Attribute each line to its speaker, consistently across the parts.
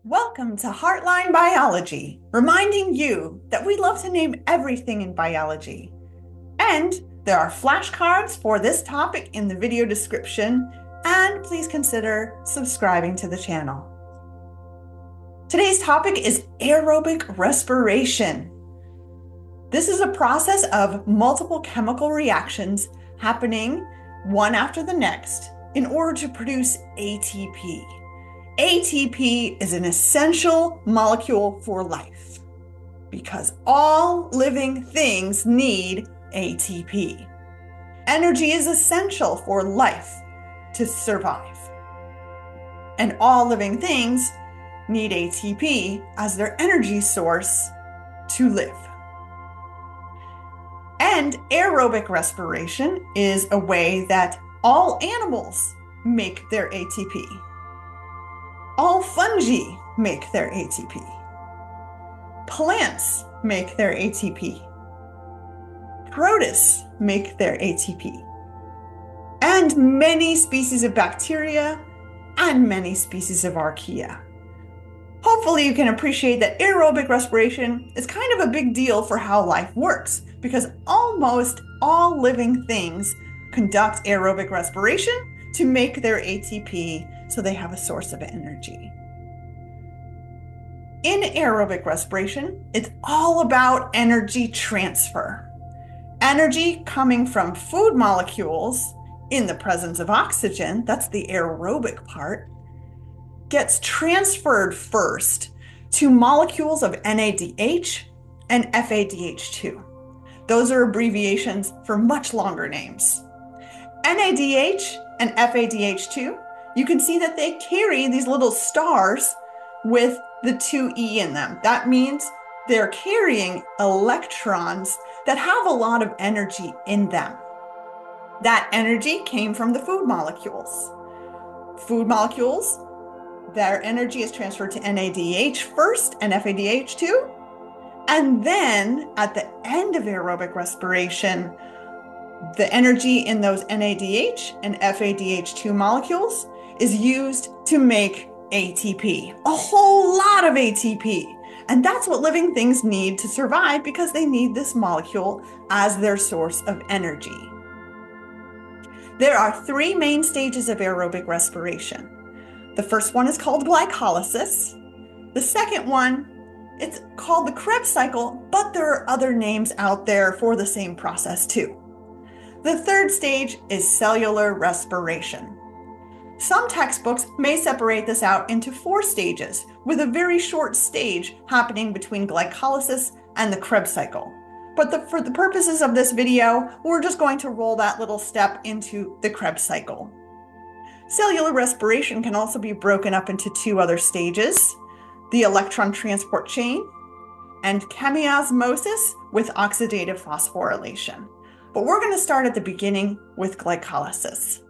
Speaker 1: Welcome to Hartline Biology, reminding you that we love to name everything in biology. And there are flashcards for this topic in the video description, and please consider subscribing to the channel. Today's topic is aerobic respiration. This is a process of multiple chemical reactions happening one after the next in order to produce ATP. ATP is an essential molecule for life because all living things need ATP. Energy is essential for life to survive. And all living things need ATP as their energy source to live. And aerobic respiration is a way that all animals make their ATP. All fungi make their ATP. Plants make their ATP. Protists make their ATP. And many species of bacteria and many species of archaea. Hopefully you can appreciate that aerobic respiration is kind of a big deal for how life works because almost all living things conduct aerobic respiration to make their ATP so they have a source of energy. In aerobic respiration, it's all about energy transfer. Energy coming from food molecules in the presence of oxygen, that's the aerobic part, gets transferred first to molecules of NADH and FADH2. Those are abbreviations for much longer names. NADH and FADH2, you can see that they carry these little stars with the 2E in them. That means they're carrying electrons that have a lot of energy in them. That energy came from the food molecules. Food molecules, their energy is transferred to NADH first and FADH2. And then at the end of aerobic respiration, the energy in those NADH and FADH2 molecules is used to make ATP, a whole lot of ATP. And that's what living things need to survive because they need this molecule as their source of energy. There are three main stages of aerobic respiration. The first one is called glycolysis. The second one, it's called the Kreb cycle, but there are other names out there for the same process too. The third stage is cellular respiration. Some textbooks may separate this out into 4 stages, with a very short stage happening between glycolysis and the Kreb cycle. But for the purposes of this video, we're just going to roll that little step into the Kreb cycle. Cellular respiration can also be broken up into 2 other stages, the electron transport chain and chemiosmosis with oxidative phosphorylation. But we're going to start at the beginning with glycolysis.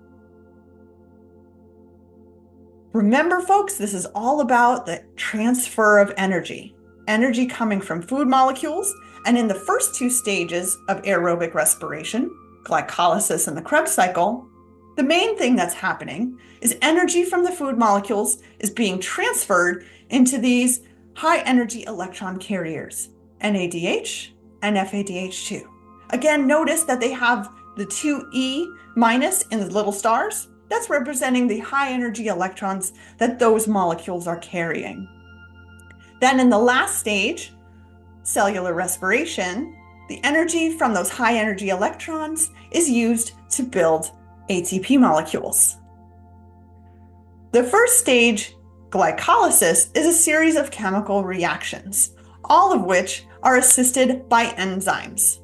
Speaker 1: Remember, folks, this is all about the transfer of energy. Energy coming from food molecules, and in the first 2 stages of aerobic respiration, glycolysis and the Kreb cycle, the main thing that's happening is energy from the food molecules is being transferred into these high energy electron carriers, NADH and FADH2. Again, notice that they have the 2E minus in the little stars. That's representing the high energy electrons that those molecules are carrying. Then in the last stage, cellular respiration, the energy from those high energy electrons is used to build ATP molecules. The first stage, glycolysis, is a series of chemical reactions, all of which are assisted by enzymes.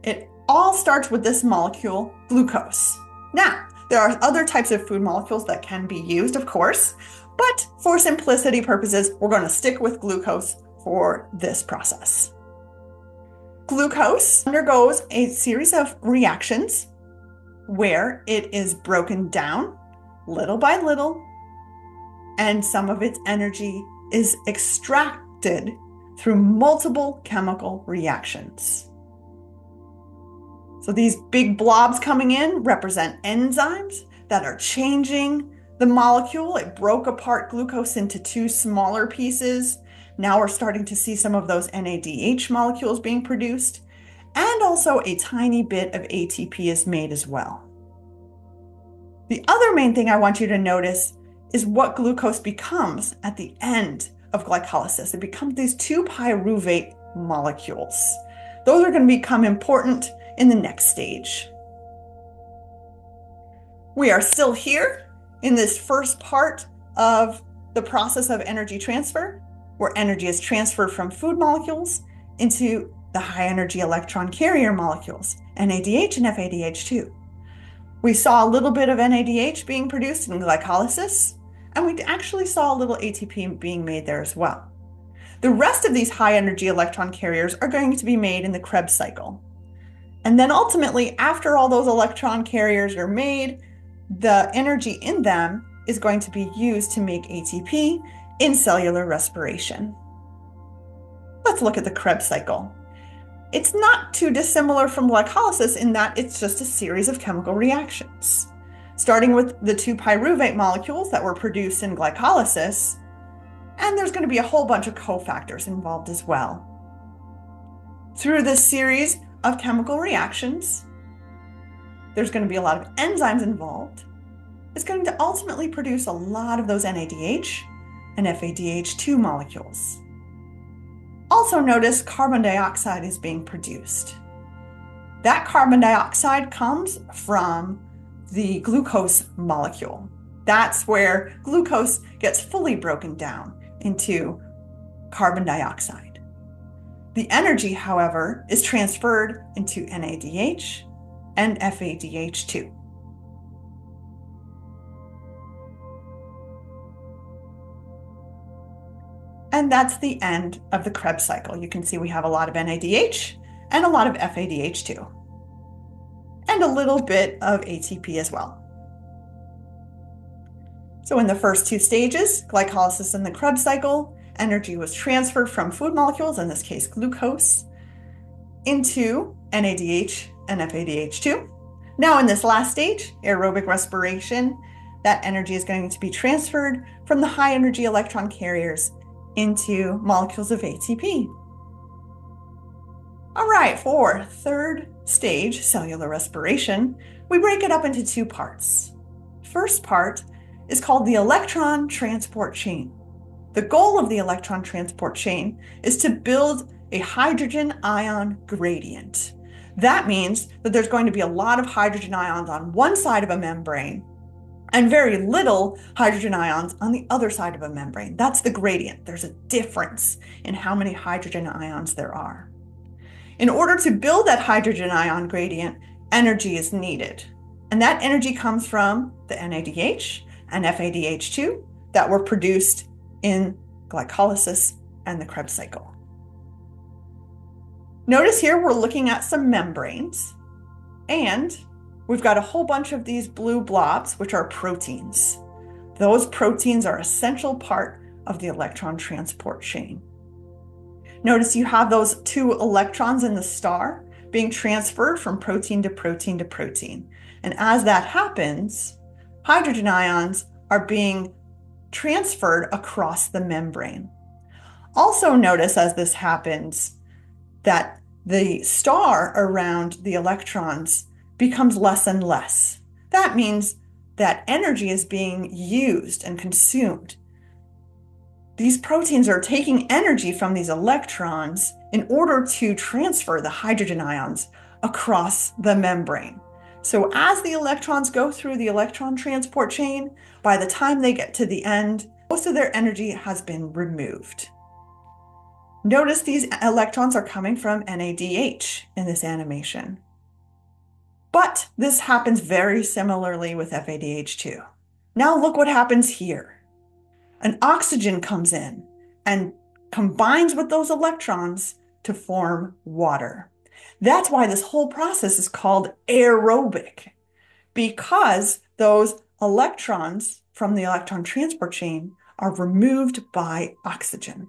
Speaker 1: It all starts with this molecule, glucose. Now, there are other types of food molecules that can be used, of course, but for simplicity purposes, we're going to stick with glucose for this process. Glucose undergoes a series of reactions where it is broken down little by little, and some of its energy is extracted through multiple chemical reactions. So these big blobs coming in represent enzymes that are changing The molecule, it broke apart glucose into two smaller pieces. Now we're starting to see some of those NADH molecules being produced, and also a tiny bit of ATP is made as well. The other main thing I want you to notice is what glucose becomes at the end of glycolysis. It becomes these 2-pyruvate molecules. Those are going to become important in the next stage. We are still here in this first part of the process of energy transfer, where energy is transferred from food molecules into the high energy electron carrier molecules, NADH and FADH2. We saw a little bit of NADH being produced in glycolysis, and we actually saw a little ATP being made there as well. The rest of these high energy electron carriers are going to be made in the Kreb cycle. And then ultimately, after all those electron carriers are made, the energy in them is going to be used to make ATP in cellular respiration. Let's look at the Kreb cycle. It's not too dissimilar from glycolysis in that it's just a series of chemical reactions. Starting with the 2-pyruvate molecules that were produced in glycolysis, and there's going to be a whole bunch of cofactors involved as well. Through this series of chemical reactions, there's going to be a lot of enzymes involved. It's going to ultimately produce a lot of those NADH and FADH2 molecules. Also notice carbon dioxide is being produced. That carbon dioxide comes from the glucose molecule. That's where glucose gets fully broken down into carbon dioxide. The energy, however, is transferred into NADH and FADH2. And that's the end of the Kreb cycle. You can see we have a lot of NADH and a lot of FADH2, and a little bit of ATP as well. So in the first two stages, glycolysis and the Kreb cycle, energy was transferred from food molecules, in this case glucose, into NADH and FADH2. Now in this last stage, aerobic respiration, that energy is going to be transferred from the high energy electron carriers into molecules of ATP. All right, for third stage, cellular respiration, we break it up into two parts. First part is called the electron transport chain. The goal of the electron transport chain is to build a hydrogen ion gradient. That means that there's going to be a lot of hydrogen ions on one side of a membrane and very little hydrogen ions on the other side of a membrane. That's the gradient. There's a difference in how many hydrogen ions there are. In order to build that hydrogen ion gradient, energy is needed. And that energy comes from the NADH and FADH2 that were produced in glycolysis and the Kreb cycle. Notice here we're looking at some membranes, and we've got a whole bunch of these blue blobs, which are proteins. Those proteins are an essential part of the electron transport chain. Notice you have those two electrons in the star being transferred from protein to protein to protein. And as that happens, hydrogen ions are being transferred across the membrane. Also notice as this happens that the star around the electrons becomes less and less. That means that energy is being used and consumed. These proteins are taking energy from these electrons in order to transfer the hydrogen ions across the membrane. So as the electrons go through the electron transport chain, by the time they get to the end, most of their energy has been removed. Notice these electrons are coming from NADH in this animation. But this happens very similarly with FADH2. Now look what happens here. An oxygen comes in and combines with those electrons to form water. That's why this whole process is called aerobic, because those electrons from the electron transport chain are removed by oxygen.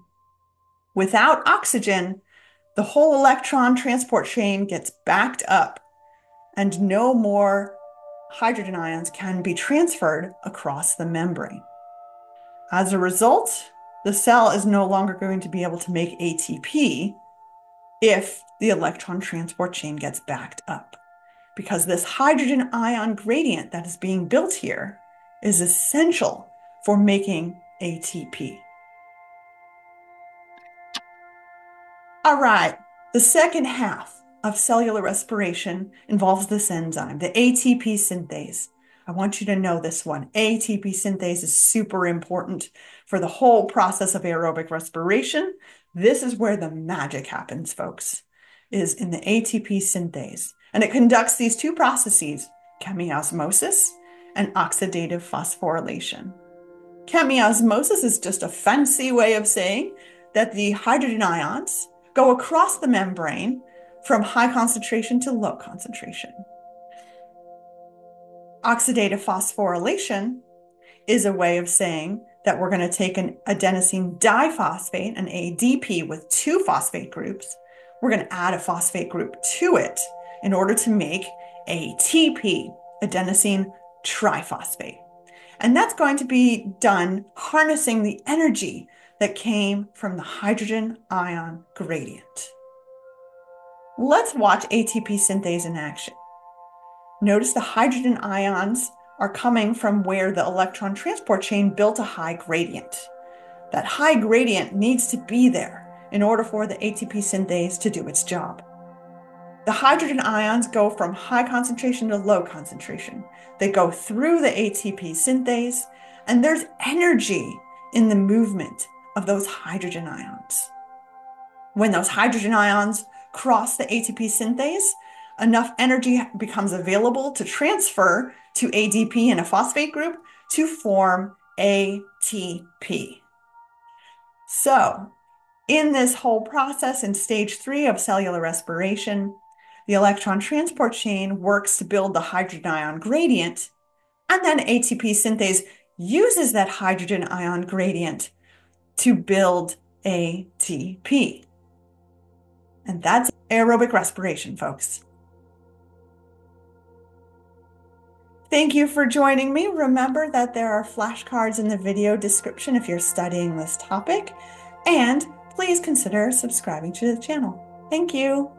Speaker 1: Without oxygen, the whole electron transport chain gets backed up and no more hydrogen ions can be transferred across the membrane. As a result, the cell is no longer going to be able to make ATP if the electron transport chain gets backed up, because this hydrogen ion gradient that is being built here is essential for making ATP. All right, the second half of cellular respiration involves this enzyme, the ATP synthase. I want you to know this one. ATP synthase is super important for the whole process of aerobic respiration. This is where the magic happens, folks, is in the ATP synthase. And it conducts these two processes, chemiosmosis and oxidative phosphorylation. Chemiosmosis is just a fancy way of saying that the hydrogen ions go across the membrane from high concentration to low concentration. Oxidative phosphorylation is a way of saying that we're going to take an adenosine diphosphate, an ADP with two phosphate groups. We're going to add a phosphate group to it in order to make ATP, adenosine triphosphate. And that's going to be done harnessing the energy that came from the hydrogen ion gradient. Let's watch ATP synthase in action. Notice the hydrogen ions are coming from where the electron transport chain built a high gradient. That high gradient needs to be there in order for the ATP synthase to do its job. The hydrogen ions go from high concentration to low concentration. They go through the ATP synthase, and there's energy in the movement of those hydrogen ions. When those hydrogen ions cross the ATP synthase, enough energy becomes available to transfer to ADP in a phosphate group to form ATP. So, in this whole process, in stage 3 of cellular respiration, the electron transport chain works to build the hydrogen ion gradient, and then ATP synthase uses that hydrogen ion gradient to build ATP. And that's aerobic respiration, folks. Thank you for joining me. Remember that there are flashcards in the video description if you're studying this topic, and please consider subscribing to the channel. Thank you.